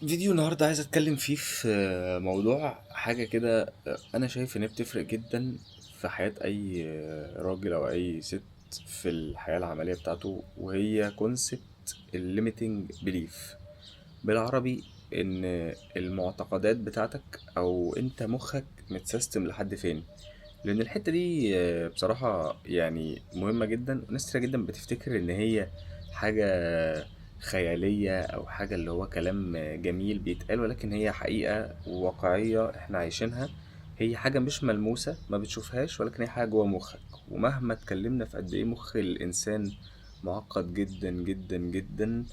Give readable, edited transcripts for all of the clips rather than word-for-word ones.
فيديو النهاردة عايز اتكلم فيه في موضوع حاجة كده. انا شايف انها بتفرق جدا في حياة اي راجل او اي ست في الحياة العملية بتاعته، وهي كونسبت الليميتنج بليف. بالعربي ان المعتقدات بتاعتك او انت مخك متسيستم لحد فين. لان الحتة دي بصراحة يعني مهمة جدا، وناس كتير جدا بتفتكر ان هي حاجة خيالية او حاجة اللي هو كلام جميل بيتقال، ولكن هي حقيقة واقعية احنا عايشينها. هي حاجة مش ملموسة ما بتشوفهاش، ولكن هي حاجة جوه مخك. ومهما اتكلمنا في قد ايه مخ الانسان معقد جدا جدا جدا،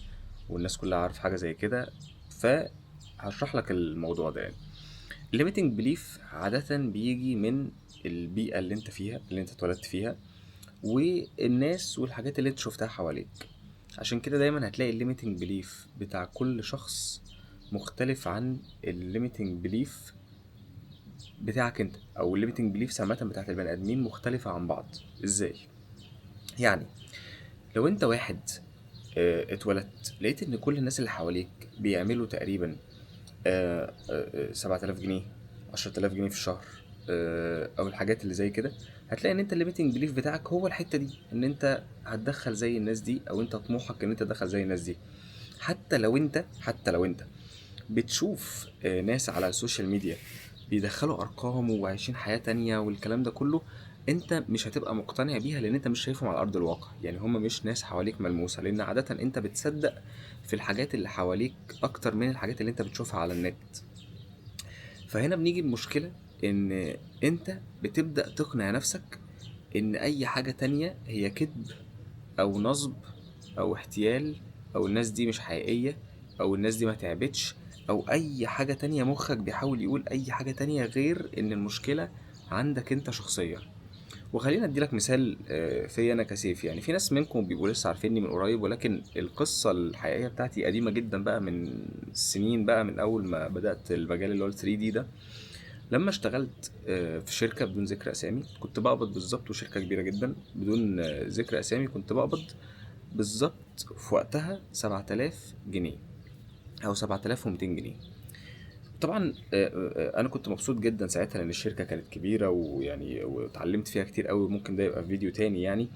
والناس كلها عارف حاجة زي كده، فهشرح لك الموضوع ده يعني. limiting belief عادة بيجي من البيئة اللي انت فيها، اللي انت اتولدت فيها، والناس والحاجات اللي انت شفتها حواليك. عشان كده دايما هتلاقي الليميتنج بليف بتاع كل شخص مختلف عن الليميتنج بليف بتاعك انت، او الليميتنج بليف عامة بتاعت البني ادمين مختلفة عن بعض. ازاي؟ يعني لو انت واحد اتولدت لقيت ان كل الناس اللي حواليك بيعملوا تقريبا 7000 جنيه، 10000 جنيه في الشهر، او الحاجات اللي زي كده، هتلاقي ان انت الليميتنج بليف بتاعك هو الحته دي، ان انت هتدخل زي الناس دي، او انت طموحك ان انت تدخل زي الناس دي. حتى لو انت بتشوف ناس على السوشيال ميديا بيدخلوا ارقام وعايشين حياة تانية والكلام ده كله، انت مش هتبقى مقتنع بيها لان انت مش شايفهم على ارض الواقع. يعني هم مش ناس حواليك ملموسة، لان عادة انت بتصدق في الحاجات اللي حواليك اكتر من الحاجات اللي انت بتشوفها على النت. فهنا بنيجي بمشكلة، ان انت بتبدأ تقنع نفسك ان اي حاجة تانية هي كذب او نصب او احتيال، او الناس دي مش حقيقية، او الناس دي ما تعبتش، او اي حاجة تانية. مخك بيحاول يقول اي حاجة تانية غير ان المشكلة عندك انت شخصيا. وخلينا اديلك مثال فيا انا كسيف. يعني في ناس منكم بيبقوا لسه عارفيني من قريب، ولكن القصة الحقيقية بتاعتي قديمة جدا بقى، من سنين بقى، من اول ما بدأت المجال اللي هو ال 3 دي ده. لما اشتغلت في شركة بدون ذكر اسامي كنت بقبض بالظبط، وشركة كبيرة جدا بدون ذكر اسامي، كنت بقبض بالظبط في وقتها 7000 جنيه، او 7200 جنيه. طبعا انا كنت مبسوط جدا ساعتها لان الشركه كانت كبيره، ويعني واتعلمت فيها كتير قوي، ممكن ده يبقى في فيديو تاني يعني.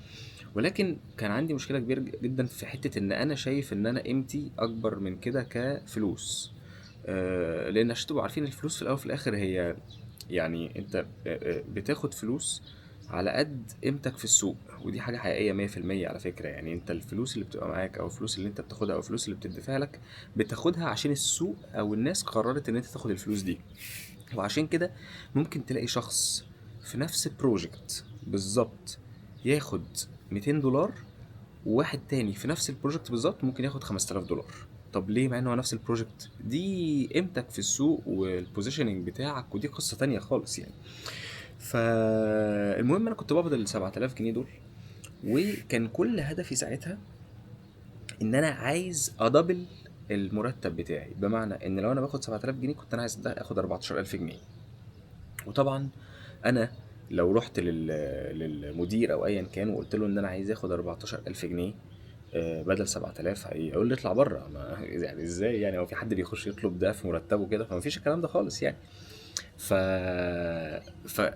ولكن كان عندي مشكله كبيره جدا في حته ان انا شايف ان انا قيمتي اكبر من كده كفلوس. لان عشان تبقوا عارفين، الفلوس في الاول وفي الاخر هي، يعني انت بتاخد فلوس على قد قيمتك في السوق. ودي حاجة حقيقية 100% على فكرة. يعني انت الفلوس اللي بتبقى معاك، او الفلوس اللي انت بتاخدها، او الفلوس اللي بتدفع لك، بتاخدها عشان السوق او الناس قررت ان انت تاخد الفلوس دي. وعشان كده ممكن تلاقي شخص في نفس البروجكت بالظبط ياخد 200 دولار، وواحد تاني في نفس البروجكت بالظبط ممكن ياخد 5000 دولار. طب ليه؟ مع انه هو نفس البروجكت. دي قيمتك في السوق والبوزيشننج بتاعك، ودي قصة تانية خالص يعني. فالمهم انا كنت بقبض ال 7000 جنيه دول، وكان كل هدفي ساعتها ان انا عايز ادبل المرتب بتاعي. بمعنى ان لو انا باخد 7000 جنيه كنت انا عايز اخد 14000 جنيه. وطبعا انا لو رحت للمدير او ايا كان وقلت له ان انا عايز اخد 14000 جنيه بدل 7000، هيقول لي اطلع بره. ما يعني ازاي؟ يعني هو في حد بيخش يطلب ده في مرتبه كده؟ فما فيش الكلام ده خالص يعني. ف...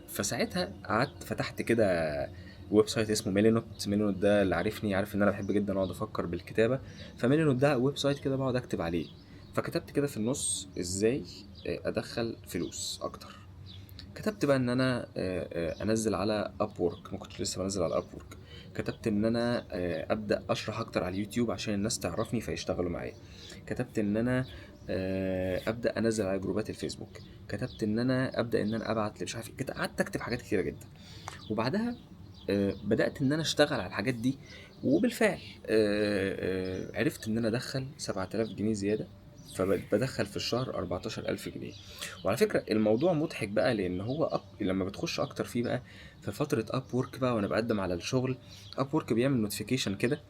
فساعتها قعدت فتحت كده ويب سايت اسمه ميلينوت. ميلينوت ده اللي عارفني عارف ان انا بحب جدا اقعد افكر بالكتابه. فميلينوت ده ويب سايت كده بقعد اكتب عليه. فكتبت كده في النص ازاي ادخل فلوس اكتر. كتبت بقى ان انا انزل على اب وورك، ما كنتش لسه بنزل على اب وورك. كتبت ان انا ابدا اشرح اكتر على اليوتيوب عشان الناس تعرفني فيشتغلوا معايا. كتبت ان انا ابدا انزل على جروبات الفيسبوك. كتبت ان انا ابدا ان انا ابعت مش عارف إيه. قعدت اكتب حاجات كتيره جدا. وبعدها بدات ان انا اشتغل على الحاجات دي. وبالفعل عرفت ان انا ادخل 7000 جنيه زياده. فبدخل في الشهر 14000 جنيه. وعلى فكرة الموضوع مضحك بقى، لان هو لما بتخش اكتر فيه بقى في فترة اب وورك بقى، وانا بقدم على الشغل، اب وورك بيعمل نوتيفيكيشن كده.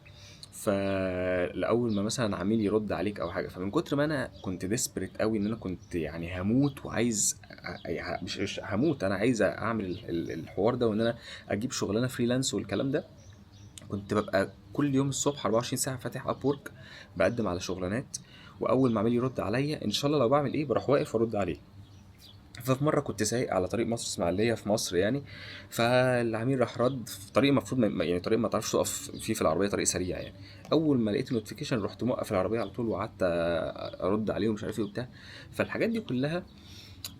فالاول ما مثلا عميل يرد عليك او حاجه، فمن كتر ما انا كنت ديسبريت قوي ان انا كنت يعني هموت وعايز مش هموت، انا عايز اعمل الحوار ده، وان انا اجيب شغلانه فريلانس والكلام ده. كنت ببقى كل يوم الصبح 24 ساعه فاتح اب وورك بقدم على شغلانات. واول ما عمال يرد عليا ان شاء الله لو بعمل ايه بروح واقف وارد عليه. ففي مره كنت سايق على طريق مصر اسماعيليه في مصر يعني، فالعميل راح رد في طريق المفروض يعني طريق ما تعرفش تقف فيه في العربيه، طريق سريع يعني. اول ما لقيت النوتيفيكيشن رحت موقف العربيه على طول وقعدت ارد عليه ومش عارف ايه وبتاع. فالحاجات دي كلها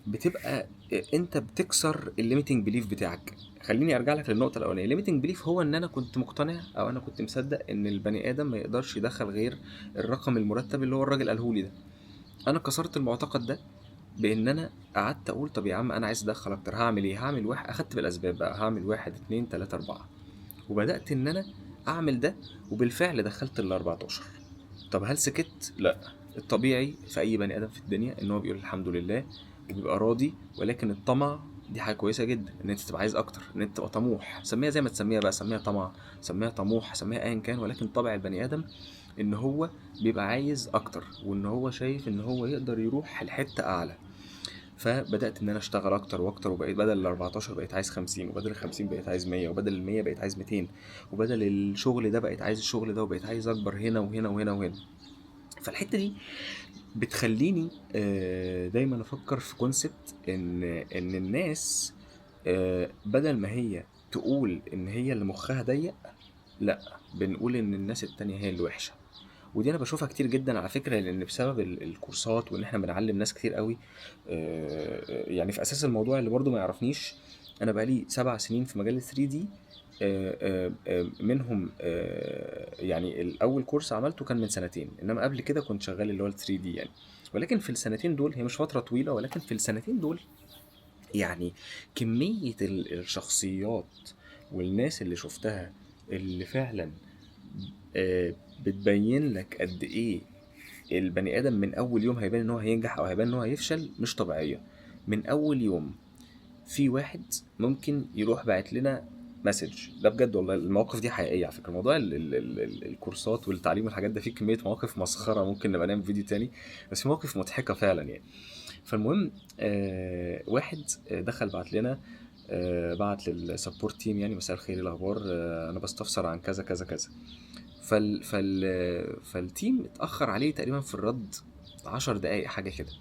بتبقى انت بتكسر الليميتنج بليف بتاعك. خليني ارجع لك للنقطه الاولانيه. الليميتنج بليف هو ان انا كنت مقتنع او انا كنت مصدق ان البني ادم ما يقدرش يدخل غير الرقم المرتب اللي هو الراجل قاله لي ده. انا كسرت المعتقد ده بان انا قعدت اقول طب يا عم انا عايز ادخل اكتر، هعمل ايه؟ هعمل واحد، اخدت بالاسباب بقى، هعمل واحد اتنين تلاته اربعه، وبدات ان انا اعمل ده، وبالفعل دخلت ال 14. طب هل سكت؟ لا. الطبيعي في اي بني ادم في الدنيا ان هو بيقول الحمد لله وبيبقى راضي، ولكن الطمع دي حاجه كويسه جدا، ان انت تبقى عايز اكتر، ان انت تبقى طموح، سميها زي ما تسميها بقى، سميها طمع، سميها طموح، سميها ايا كان، ولكن طبع البني ادم ان هو بيبقى عايز اكتر، وان هو شايف ان هو يقدر يروح لحته اعلى. فبدات ان انا اشتغل اكتر واكتر، وبقيت بدل ال 14 بقيت عايز 50، وبدل ال 50 بقيت عايز 100، وبدل ال 100 بقيت عايز 200، وبدل الشغل ده بقيت عايز الشغل ده، وبقيت عايز اكبر هنا وهنا وهنا وهنا. فالحته دي بتخليني دايما افكر في كونسبت ان الناس بدل ما هي تقول ان هي اللي مخها ضيق، لا، بنقول ان الناس التانية هي اللي وحشة. ودي انا بشوفها كتير جدا على فكرة، لان بسبب الكورسات وان احنا بنعلم ناس كتير قوي. يعني في اساس الموضوع اللي برضو ما يعرفنيش، انا بقالي 7 سنين في مجال ال 3D. منهم يعني الاول كورس عملته كان من سنتين، انما قبل كده كنت شغال اللي هو ال 3D يعني. ولكن في السنتين دول، هي مش فترة طويلة، ولكن في السنتين دول يعني كمية الشخصيات والناس اللي شفتها اللي فعلا بتبين لك قد ايه البني ادم من اول يوم هيبان ان هو هينجح او هيبان ان هو هيفشل، مش طبيعية. من اول يوم في واحد ممكن يروح باعت لنا مسج، ده بجد والله المواقف دي حقيقية على فكرة. موضوع ال الكورسات والتعليم والحاجات ده فيه كمية مواقف مسخرة، ممكن نبقى نعمل فيديو تاني، بس في مواقف مضحكة فعلا يعني. فالمهم واحد دخل بعت لنا، بعت للسبورت تيم يعني: مساء الخير، إيه الاخبار؟ انا بستفسر عن كذا كذا كذا. فالتيم اتاخر عليه تقريبا في الرد 10 دقايق حاجه كده.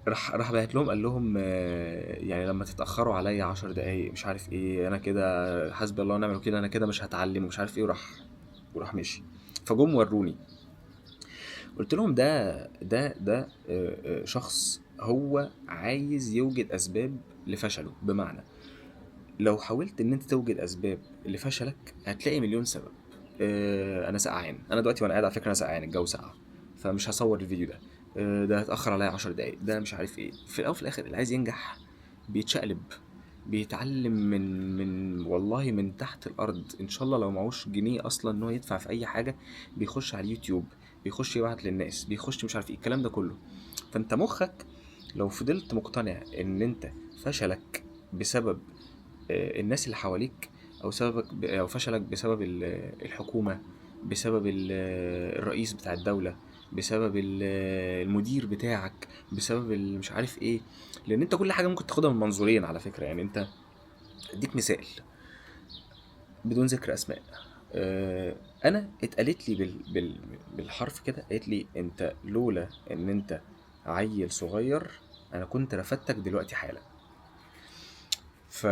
راح بعت لهم قال لهم يعني لما تتاخروا عليا 10 دقايق مش عارف ايه، انا كده حسبي الله ونعم الوكيل، انا كده مش هتعلم ومش عارف ايه، وراح مشي. فجم وروني، قلت لهم ده شخص هو عايز يوجد اسباب لفشله. بمعنى لو حاولت ان انت توجد اسباب لفشلك هتلاقي مليون سبب. انا سقعان، انا دلوقتي وانا قاعد على فكره انا سقعان، الجو ساقع، فمش هصور الفيديو ده. ده هتاخر عليا 10 دقايق، ده مش عارف ايه. في الاول وفي الاخر اللي عايز ينجح بيتشقلب، بيتعلم من والله من تحت الارض. ان شاء الله لو معوش جنيه اصلا ان هو يدفع في اي حاجه، بيخش على اليوتيوب، بيخش يبعت للناس، بيخش مش عارف ايه الكلام ده كله. فانت مخك لو فضلت مقتنع ان انت فشلك بسبب الناس اللي حواليك، او سببك او فشلك بسبب الحكومة، بسبب الرئيس بتاع الدولة، بسبب المدير بتاعك، بسبب مش عارف ايه. لان انت كل حاجة ممكن تاخدها من منظورين على فكرة يعني. انت اديك مثال بدون ذكر اسماء. انا اتقالت لي بالحرف كده، قالت لي: انت لولا ان انت عيل صغير انا كنت رفدتك دلوقتي حالا. ف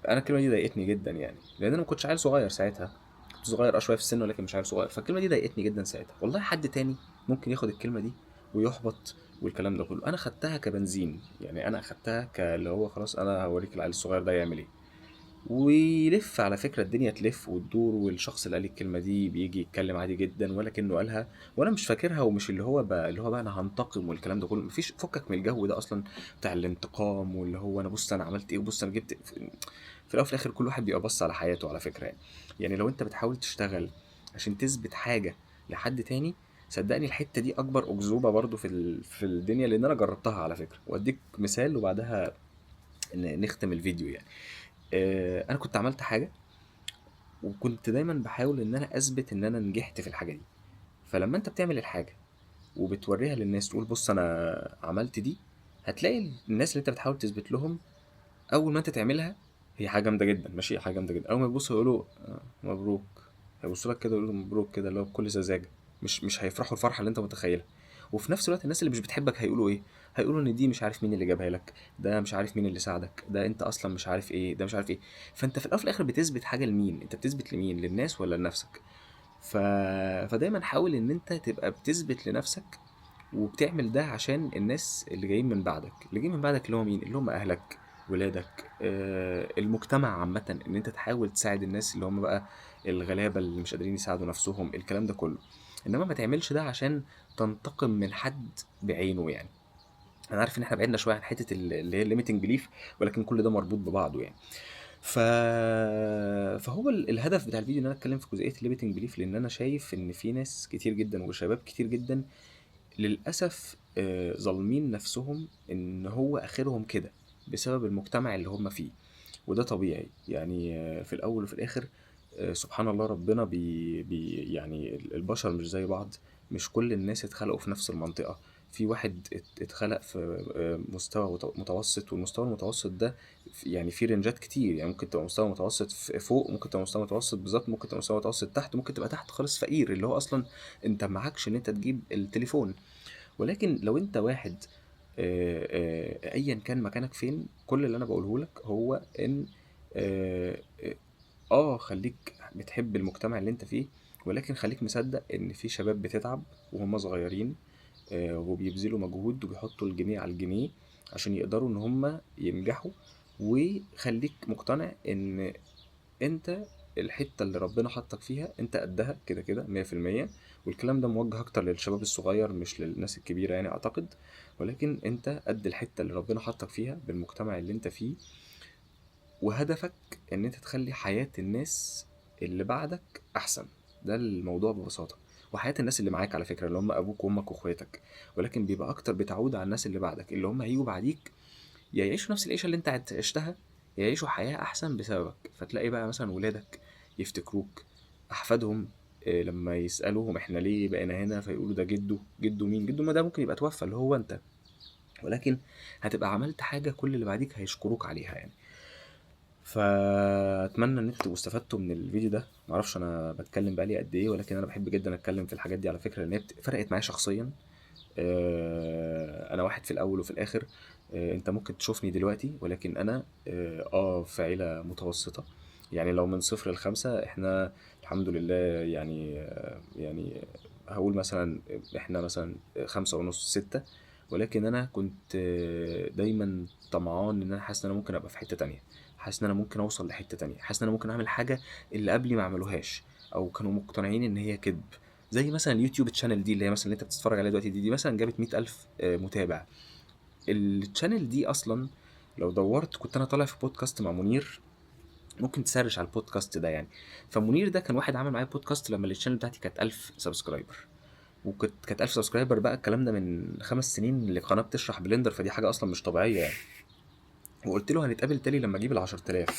انا الكلمه دي ضايقتني جدا يعني، لان انا ما كنتش عيل صغير ساعتها، كنت صغير شويه في السن ولكن مش عيل صغير. فالكلمه دي ضايقتني جدا ساعتها. والله حد تاني ممكن ياخد الكلمه دي ويحبط والكلام ده كله، انا خدتها كبنزين يعني، انا خدتها كاللي هو خلاص انا هوريك العيل الصغير ده يعمل ايه. ويلف على فكرة الدنيا تلف وتدور، والشخص اللي قال الكلمة دي بيجي يتكلم عادي جدا ولا كأنه قالها، وانا مش فاكرها، ومش اللي هو بقى انا هنتقم والكلام ده كله، مفيش، فكك من الجو ده اصلا بتاع الانتقام، واللي هو انا بص انا عملت ايه وبص انا جبت في الاول وفي الاخر كل واحد بيبقى بص على حياته على فكرة يعني. يعني لو انت بتحاول تشتغل عشان تثبت حاجة لحد تاني، صدقني الحتة دي اكبر اكذوبة برضو في الدنيا، لان انا جربتها على فكرة، واديك مثال وبعدها نختم الفيديو يعني. انا كنت عملت حاجه، وكنت دايما بحاول ان انا اثبت ان انا نجحت في الحاجه دي. فلما انت بتعمل الحاجه وبتوريها للناس تقول بص انا عملت دي، هتلاقي الناس اللي انت بتحاول تثبت لهم اول ما انت تعملها هي حاجه جامده جدا، حاجه جامده جدا، اول ما يبصوا يقولوا مبروك، هيبصوا لك كده يقولوا مبروك كده اللي هو بكل سذاجه. مش هيفرحوا الفرحه اللي انت متخيلها. وفي نفس الوقت الناس اللي مش بتحبك هيقولوا ايه؟ هيقولوا ان دي مش عارف مين اللي جابها لك، ده مش عارف مين اللي ساعدك، ده انت اصلا مش عارف ايه، ده مش عارف ايه. فانت في الاول وفي الاخر بتثبت حاجه لمين؟ انت بتثبت لمين؟ للناس ولا لنفسك؟ ف... فدايما حاول ان انت تبقى بتثبت لنفسك، وبتعمل ده عشان الناس اللي جايين من بعدك. اللي جايين من بعدك اللي هو مين؟ اللي هم اهلك، ولادك، المجتمع عامة. ان انت تحاول تساعد الناس اللي هم بقى الغلابة اللي مش قادرين يساعدوا نفسهم، الكلام ده كله. انما ما تعملش ده عشان تنتقم من حد بعينه يعني. انا عارف ان احنا بعدنا شويه عن حته اللي هي الليميتنج بليف، ولكن كل ده مربوط ببعضه يعني. ف... فهو الهدف بتاع الفيديو ان انا اتكلم في جزئيه الليميتنج بليف، لان انا شايف ان في ناس كتير جدا وشباب كتير جدا للأسف ظالمين نفسهم إن هو آخرهم كده بسبب المجتمع اللي هم فيه. وده طبيعي يعني. في الأول وفي الآخر سبحان الله، ربنا يعني البشر مش زي بعض. مش كل الناس اتخلقوا في نفس المنطقة. في واحد اتخلق في مستوى متوسط، والمستوى المتوسط ده يعني في رنجات كتير. يعني ممكن تبقى مستوى متوسط فوق، ممكن تبقى مستوى متوسط بالظبط، ممكن تبقى مستوى متوسط تحت، ممكن تبقى تحت خالص فقير، اللي هو اصلا انت معكش ان انت تجيب التليفون. ولكن لو انت واحد ايا كان مكانك فين، كل اللي انا بقوله لك هو ان آه آه، خليك بتحب المجتمع اللي انت فيه، ولكن خليك مصدق ان في شباب بتتعب وهم صغيرين، وبيبذلوا مجهود وبيحطوا الجنيه على الجنيه عشان يقدروا ان هم ينجحوا. وخليك مقتنع ان انت الحتة اللي ربنا حطك فيها انت قدها كده كده 100%. والكلام ده موجه اكتر للشباب الصغير مش للناس الكبيرة يعني اعتقد. ولكن انت قد الحتة اللي ربنا حطك فيها بالمجتمع اللي انت فيه. وهدفك ان انت تخلي حياة الناس اللي بعدك احسن. ده الموضوع ببساطة. وحياة الناس اللي معاك على فكرة اللي هم ابوك وامك واخواتك، ولكن بيبقى اكتر بتعود على الناس اللي بعدك اللي هم هيجوا بعديك، يا يعيشوا نفس العيشة اللي انت عشتها، يا يعيشوا حياة احسن بسببك. فتلاقي بقى مثلا ولادك يفتكروك، احفادهم لما يسألوهم احنا ليه بقينا هنا، فيقولوا ده جده. جده مين؟ جده ما ده ممكن يبقى توفى اللي هو انت، ولكن هتبقى عملت حاجة كل اللي بعديك هيشكروك عليها يعني. فاتمنى ان انتوا تبقوا استفدتوا من الفيديو ده. معرفش انا بتكلم بقالي قد ايه، ولكن انا بحب جدا اتكلم في الحاجات دي على فكرة، لان هي فرقت معايا شخصيا. انا واحد في الاول وفي الاخر، انت ممكن تشوفني دلوقتي ولكن انا في عيلة متوسطة. يعني لو من 0 ل5 احنا الحمد لله يعني. يعني هقول مثلا احنا مثلا 5.5 6. ولكن انا كنت دايما طمعان ان انا حاسس ان انا ممكن ابقى في حتة تانية، حاسس ان انا ممكن اوصل لحتة تانية، حاسس ان انا ممكن اعمل حاجة اللي قبلي ما عملوهاش، او كانوا مقتنعين ان هي كذب. زي مثلا اليوتيوب تشانل دي اللي هي مثلا اللي انت بتتفرج عليها دلوقتي، دي مثلا جابت 100,000 متابع. التشانل دي اصلا لو دورت كنت انا طالع في بودكاست مع منير. ممكن تسرش على البودكاست ده يعني. فمنير ده كان واحد عمل معايا بودكاست لما التشانل بتاعتي كانت 1000 سبسكرايبر. كانت 1000 سبسكرايبر بقى، الكلام ده من 5 سنين، اللي قناة بتشرح بلندر، فدي حاجة أصلا مش طبيعية يعني. وقلت له هنتقابل تاني لما أجيب ال10,000.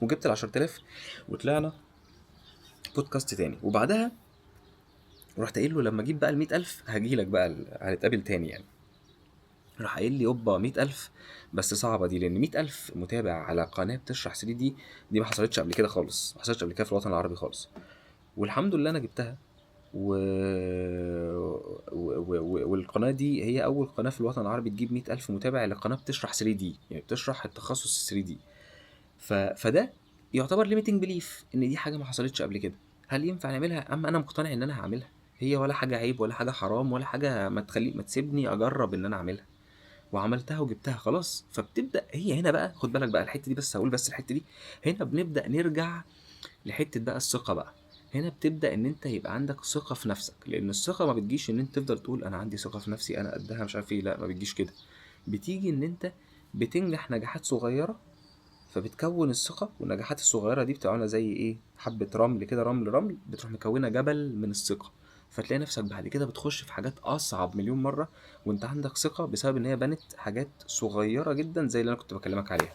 وجبت ال10,000 وطلعنا بودكاست تاني. وبعدها رحت قايل له لما أجيب بقى ال100,000 هجيلك بقى هنتقابل تاني يعني. راح قايل لي يوبا 100,000، بس صعبة دي، لأن 100,000 متابع على قناة بتشرح 3D دي ما حصلتش قبل كده خالص، ما حصلتش قبل كده في الوطن العربي خالص. والحمد لله أنا جبتها. و... والقناة دي هي أول قناة في الوطن العربي تجيب 100,000 متابع لقناة بتشرح 3D، يعني بتشرح التخصص 3D. فده يعتبر ليميتنج بليف ان دي حاجه ما حصلتش قبل كده. هل ينفع نعملها؟ اما انا مقتنع ان انا هعملها. هي ولا حاجه عيب ولا حاجه حرام ولا حاجه ما تسيبني اجرب ان انا اعملها. وعملتها وجبتها خلاص. فبتبدا هي هنا بقى، خد بالك بقى الحته دي، بس هقول بس الحته دي. هنا بنبدا نرجع لحته بقى الثقه بقى. هنا بتبدا ان انت يبقى عندك ثقه في نفسك، لان الثقه ما بتجيش ان انت تفضل تقول انا عندي ثقه في نفسي انا قدها مش عارف ايه. لا، ما بتجيش كده. بتيجي ان انت بتنجح نجاحات صغيره، فبتكون الثقة. والنجاحات الصغيرة دي بتبقى عاملة زي ايه؟ حبة رمل كده، رمل رمل، بتروح مكونة جبل من الثقة. فتلاقي نفسك بعد كده بتخش في حاجات أصعب مليون مرة وانت عندك ثقة، بسبب ان هي بنت حاجات صغيرة جدا زي اللي انا كنت بكلمك عليها.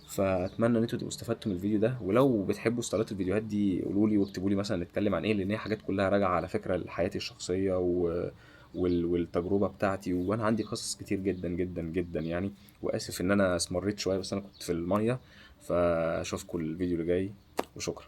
فاتمنى ان انتوا تبقوا استفدتوا من الفيديو ده. ولو بتحبوا ستايلات الفيديوهات دي قولوا لي واكتبوا لي مثلا نتكلم عن ايه، لان هي حاجات كلها راجعه على فكره لحياتي الشخصيه والتجربه بتاعتي. وانا عندي قصص كتير جدا جدا جدا يعني. واسف ان انا اسمريت شويه، بس انا كنت في الميه. فاشوفكم الفيديو اللي جاي، وشكرا.